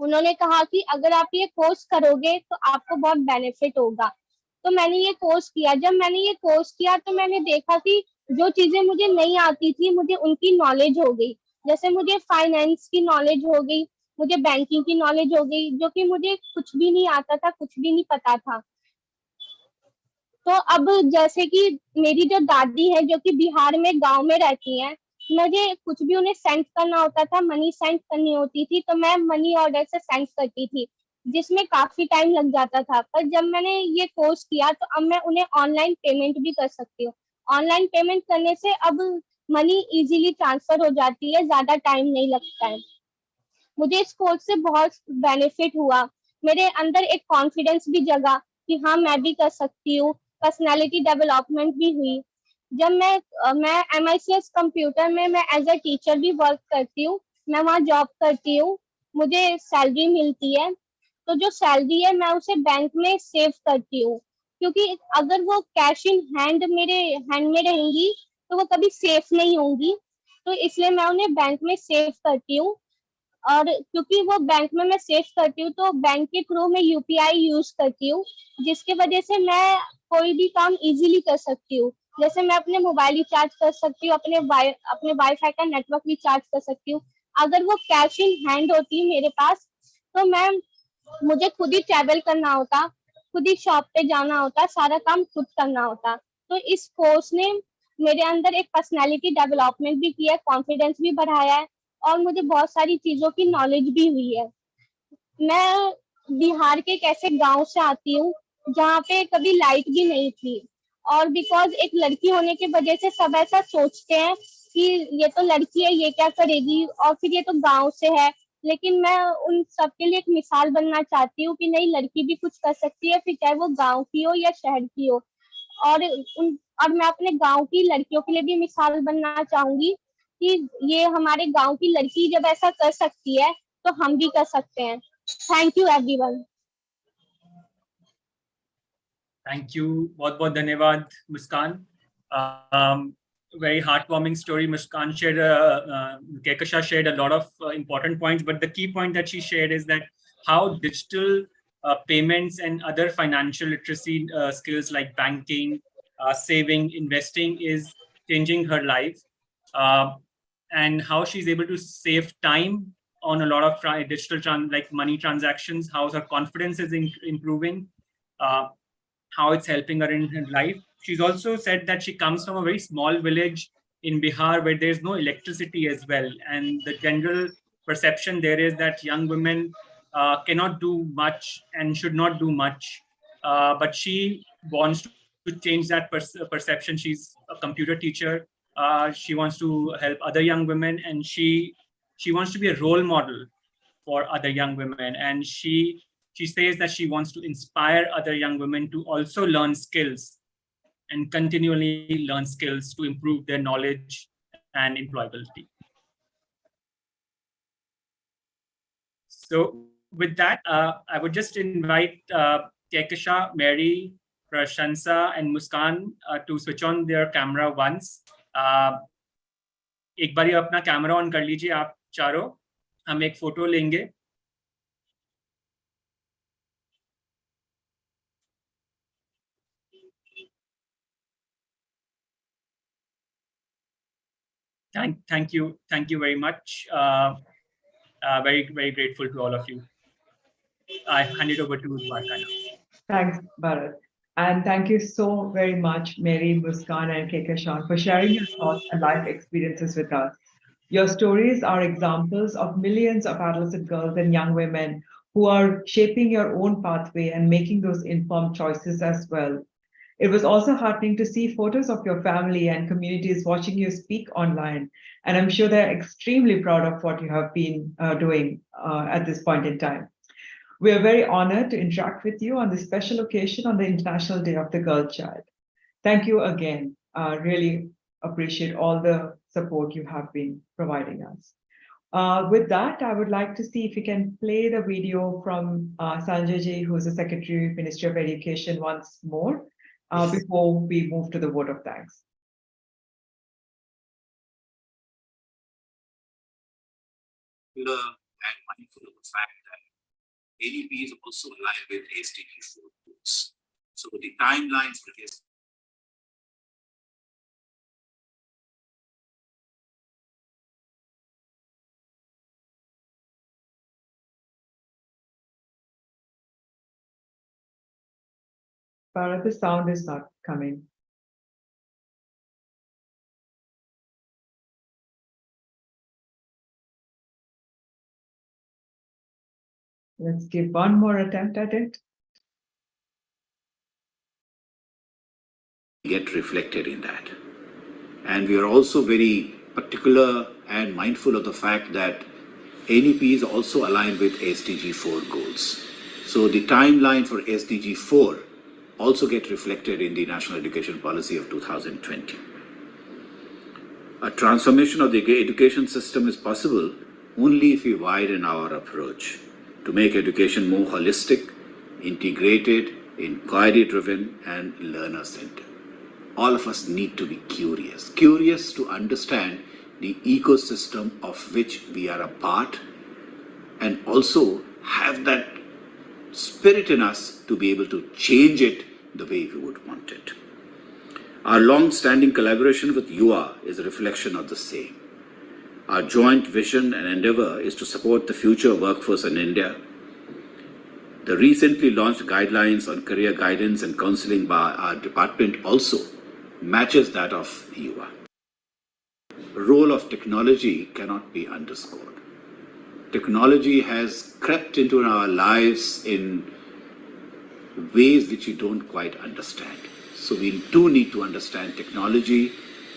उन्होंने कहा कि अगर आप ये कोर्स करोगे तो आपको बहुत बेनिफिट होगा। तो मैंने ये कोर्स किया। जब मैंने ये कोर्स किया तो मैंने देखा कि जो चीजें मुझे नहीं आती थी, मुझे उनकी नॉलेज हो गई। जैसे मुझे फाइनेंस की नॉलेज हो गई, मुझे बैंकिंग की नॉलेज हो गई, जो कि मुझे कुछ भी नहीं आता था, कुछ भी नहीं पता था। तो अब जैसे कि मेरी जो दादी है, जो कि बिहार में गांव में रहती हैं, मुझे कुछ भी उन्हें सेंड करना होता था, मनी सेंड करनी होती थी, तो मैं मनी ऑर्डर से सेंड करती थी, जिसमें काफी टाइम लग जाता था। पर जब मैंने ये कोर्स किया तो अब मैं उन्हें ऑनलाइन पेमेंट भी कर सकती हूँ। ऑनलाइन पेमेंट करने से अब मनी इजीली ट्रांसफर हो जाती है, ज्यादा टाइम नहीं लगता है। मुझे इस कोर्स से बहुत बेनिफिट हुआ। मेरे अंदर एक कॉन्फिडेंस भी जगा कि हाँ, मैं भी कर सकती हूँ। पर्सनालिटी डेवलपमेंट भी हुई। जब मैं MICS कंप्यूटर में मैं एज अ टीचर भी वर्क करती हूँ। मैं वहाँ जॉब करती हूँ, मुझे सैलरी मिलती है। तो जो सैलरी है मैं उसे बैंक में सेव करती हूँ, क्योंकि अगर वो कैश इन हैंड मेरे हैंड में रहेंगी तो वो कभी सेफ नहीं होंगी। तो इसलिए मैं उन्हें बैंक में सेव करती हूँ। और क्योंकि वो बैंक में मैं सेव करती हूँ तो बैंक के थ्रू मैं UPI यूज करती हूँ, जिसकी वजह से मैं कोई भी काम इजीली कर सकती हूँ। जैसे मैं अपने मोबाइल रिचार्ज कर सकती हूँ, अपने वाईफाई का नेटवर्क रिचार्ज कर सकती हूँ। अगर वो कैश इन हैंड होती मेरे पास तो मुझे खुद ही ट्रैवल करना होता, खुद ही शॉप पे जाना होता, सारा काम खुद करना होता। तो इस कोर्स ने मेरे अंदर एक पर्सनैलिटी डेवलपमेंट भी किया है, कॉन्फिडेंस भी बढ़ाया है, और मुझे बहुत सारी चीजों की नॉलेज भी हुई है। मैं बिहार के एक ऐसे गांव से आती हूँ जहाँ पे कभी लाइट भी नहीं थी, और बिकॉज एक लड़की होने की वजह से सब ऐसा सोचते हैं कि ये तो लड़की है, ये क्या करेगी, और फिर ये तो गांव से है। लेकिन मैं उन सबके लिए एक मिसाल बनना चाहती हूँ कि नहीं, लड़की भी कुछ कर सकती है, फिर चाहे वो गांव की हो या शहर की हो। और और मैं अपने गांव की लड़कियों के लिए भी मिसाल बनना चाहूंगी कि ये हमारे गांव की लड़की जब ऐसा कर सकती है तो हम भी कर सकते हैं। Thank you everyone. Thank you, बहुत बहुत धन्यवाद मुस्कान। Very heartwarming story. Muskan shared, Kehkashan shared a lot of important points, but the key point that she shared is that how digital payments and other financial literacy skills like banking, saving, investing is changing her life, and how she's able to save time on a lot of digital like money transactions, how her confidence is improving, how it's helping her in her life. She's also said that she comes from a very small village in Bihar where there's no electricity as well. And the general perception there is that young women cannot do much and should not do much. But she wants to change that perception. She's a computer teacher. She wants to help other young women, and she wants to be a role model for other young women. And she says that she wants to inspire other young women to also learn skills and continually learn skills to improve their knowledge and employability. So with that, I would just invite Kehkashan, Mary, Prashansa, and Muskan to switch on their camera once. एक बारी अपना camera on कर लीजिए आप चारों, हम एक photo लेंगे. Thank you very much. Very grateful to all of you. I hand it over to Dwarka now. Thanks, Bharat. And thank you so very much, Mary, Muskan, and Kehkashan, for sharing your thoughts and life experiences with us. Your stories are examples of millions of adolescent girls and young women who are shaping your own pathway and making those informed choices as well. It was also heartening to see photos of your family and communities watching you speak online. And I'm sure they're extremely proud of what you have been doing at this point in time. We are very honored to interact with you on this special occasion on the International Day of the Girl Child. Thank you again. Really appreciate all the support you have been providing us. With that, I would like to see if we can play the video from Sanjay Ji, who is the Secretary of Ministry of Education, once more before we move to the vote of thanks. And mindful of the fact that NEP is also aligned with SDG 4 goals. So the timelines for this. But the sound is not coming. Let's give one more attempt at it. Get reflected in that. And we are also very particular and mindful of the fact that NEP is also aligned with SDG 4 goals. So the timeline for SDG 4 also get reflected in the National Education Policy of 2020. A transformation of the education system is possible only if we widen our approach to make education more holistic, integrated, inquiry-driven, and learner-centered. All of us need to be curious to understand the ecosystem of which we are a part, and also have that spirit in us to be able to change it the way we would want it. Our long-standing collaboration with UA is a reflection of the same. Our joint vision and endeavor is to support the future workforce in India. The recently launched guidelines on career guidance and counseling by our department also matches that of UA. The role of technology cannot be underscored. Technology has crept into our lives in ways which we don't quite understand. So we do need to understand technology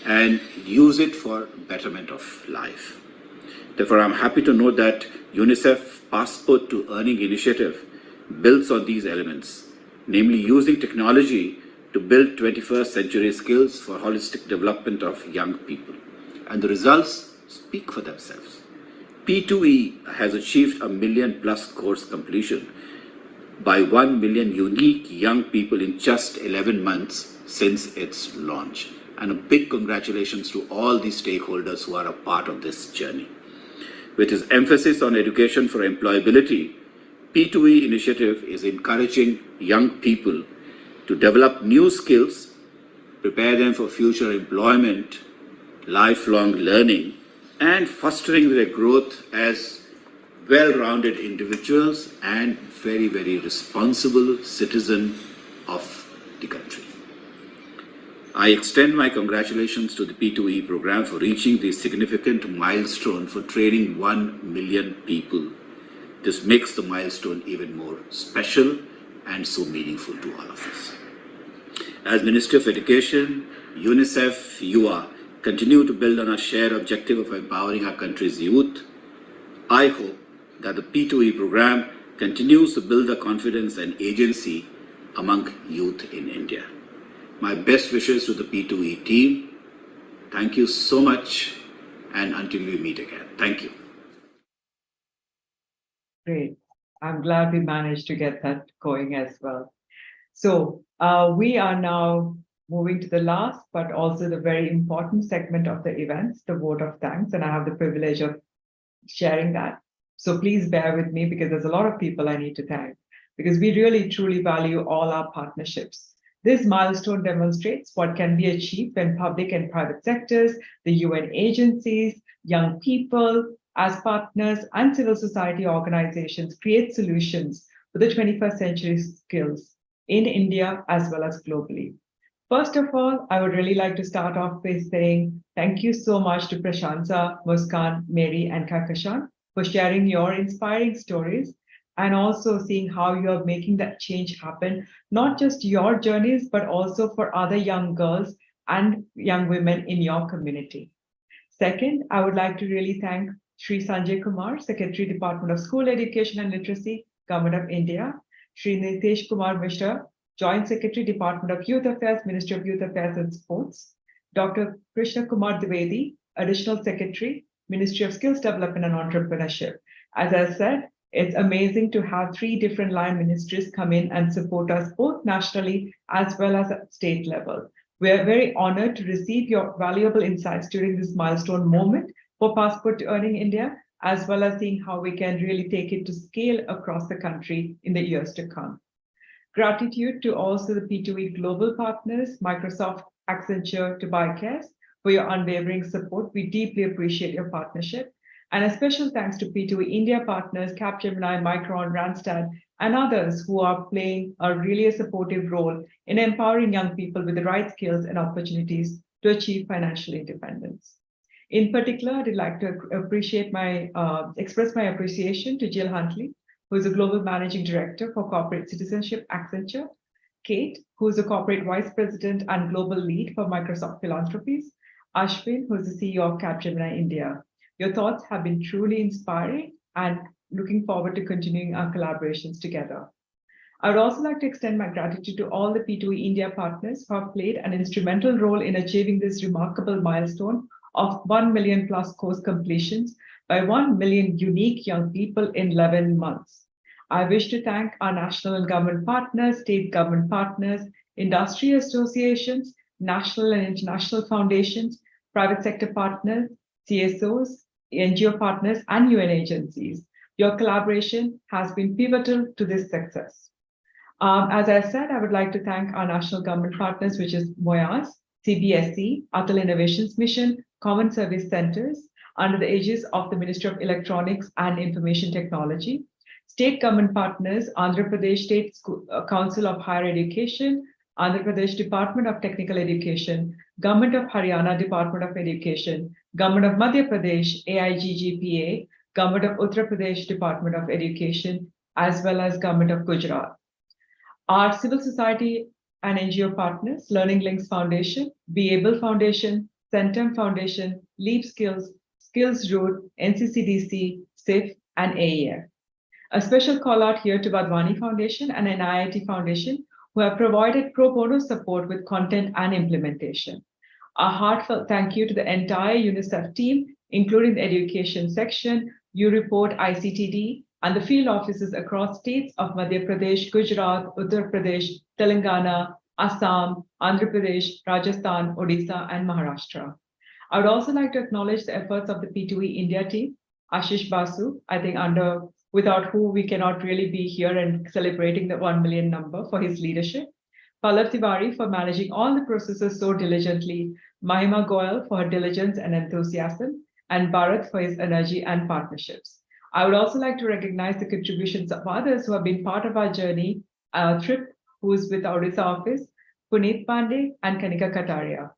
and use it for betterment of life. Therefore, I'm happy to note that UNICEF Passport to Earning initiative builds on these elements, namely using technology to build 21st century skills for holistic development of young people. And the results speak for themselves. P2E has achieved 1 million+ course completion by 1 million unique young people in just 11 months since its launch. And a big congratulations to all the stakeholders who are a part of this journey. With its emphasis on education for employability, P2E initiative is encouraging young people to develop new skills, prepare them for future employment, lifelong learning, and fostering their growth as well-rounded individuals and very, very responsible citizens of the country. I extend my congratulations to the P2E program for reaching the significant milestone for training 1 million people. This makes the milestone even more special and so meaningful to all of us. As Ministry of Education, UNICEF, UA continue to build on our shared objective of empowering our country's youth. I hope that the P2E program continues to build the confidence and agency among youth in India. My best wishes to the P2E team. Thank you so much, and until we meet again. Thank you. Great. I'm glad we managed to get that going as well. So we are now moving to the last, but also the very important segment of the events, the vote of thanks, and I have the privilege of sharing that. So please bear with me because there's a lot of people I need to thank because we really truly value all our partnerships. This milestone demonstrates what can be achieved when public and private sectors, the UN agencies, young people, as partners and civil society organizations create solutions for the 21st century skills in India as well as globally. First of all, I would really like to start off by saying thank you so much to Prashanta, Muskan, Mary, and Kakashan for sharing your inspiring stories and also seeing how you are making that change happen, not just your journeys, but also for other young girls and young women in your community. Second, I would like to really thank Shri Sanjay Kumar, Secretary, Department of School Education and Literacy, Government of India, Shri Nitesh Kumar Mishra, Joint Secretary, Department of Youth Affairs, Ministry of Youth Affairs and Sports, Dr. Krishna Kumar Dwivedi, Additional Secretary, Ministry of Skills Development and Entrepreneurship. As I said, it's amazing to have 3 different line ministries come in and support us both nationally as well as at state level. We are very honored to receive your valuable insights during this milestone moment for Passport to Earning India, as well as seeing how we can really take it to scale across the country in the years to come. Gratitude to also the P2E global partners, Microsoft, Accenture, Dubai Cares, for your unwavering support. We deeply appreciate your partnership. And a special thanks to P2E India partners, Capgemini, Micron, Randstad, and others who are playing a really supportive role in empowering young people with the right skills and opportunities to achieve financial independence. In particular, I'd like to express my appreciation to Jill Huntley, who is a Global Managing Director for Corporate Citizenship, Accenture, Kate, who is a Corporate Vice President and Global Lead for Microsoft Philanthropies, Ashwin, who is the CEO of Capgemini India. Your thoughts have been truly inspiring and looking forward to continuing our collaborations together. I would also like to extend my gratitude to all the P2E India partners who have played an instrumental role in achieving this remarkable milestone of 1 million plus course completions by 1 million unique young people in 11 months. I wish to thank our national and government partners, state government partners, industry associations, national and international foundations, private sector partners, CSOs, NGO partners, and UN agencies. Your collaboration has been pivotal to this success. As I said, I would like to thank our national government partners, which is MOYAS, CBSE, Atal Innovations Mission, Common Service Centers, under the aegis of the Ministry of Electronics and Information Technology. State government partners, Andhra Pradesh State Council of Higher Education, Andhra Pradesh Department of Technical Education, Government of Haryana Department of Education, Government of Madhya Pradesh, AIGGPA, Government of Uttar Pradesh Department of Education, as well as Government of Gujarat. Our civil society and NGO partners, Learning Links Foundation, Be Able Foundation, Centum Foundation, Leap Skills, Skills Root, NCCDC, SIF, and AEF. A special call out here to Vadwani Foundation and NIIT Foundation, who have provided pro bono support with content and implementation. A heartfelt thank you to the entire UNICEF team, including the education section, UReport, ICTD, and the field offices across states of Madhya Pradesh, Gujarat, Uttar Pradesh, Telangana, Assam, Andhra Pradesh, Rajasthan, Odisha, and Maharashtra. I would also like to acknowledge the efforts of the P2E India team, Ashish Basu, I think without who we cannot really be here and celebrating the 1 million number, for his leadership, Pallav Tiwari for managing all the processes so diligently, Mahima Goyal for her diligence and enthusiasm, and Bharat for his energy and partnerships. I would also like to recognize the contributions of others who have been part of our journey, Trip, who is with our Odisha office, Puneet Pandey, and Kanika Kataria.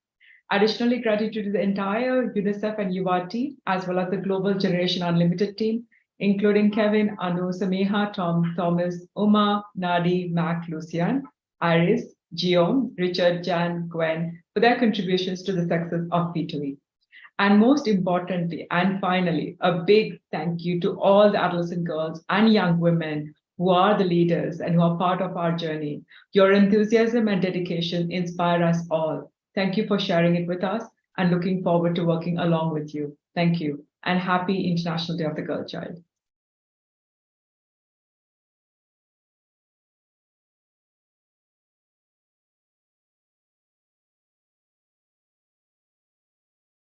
Additionally, gratitude to the entire UNICEF and UR team, as well as the Global Generation Unlimited team, including Kevin, Anu, Sameha, Tom, Thomas, Uma, Nadi, Mac, Lucian, Iris, Guillaume, Richard, Jan, Gwen, for their contributions to the success of P2E. And most importantly, and finally, a big thank you to all the adolescent girls and young women who are the leaders and who are part of our journey. Your enthusiasm and dedication inspire us all. Thank you for sharing it with us and looking forward to working along with you. Thank you, and happy International Day of the Girl Child.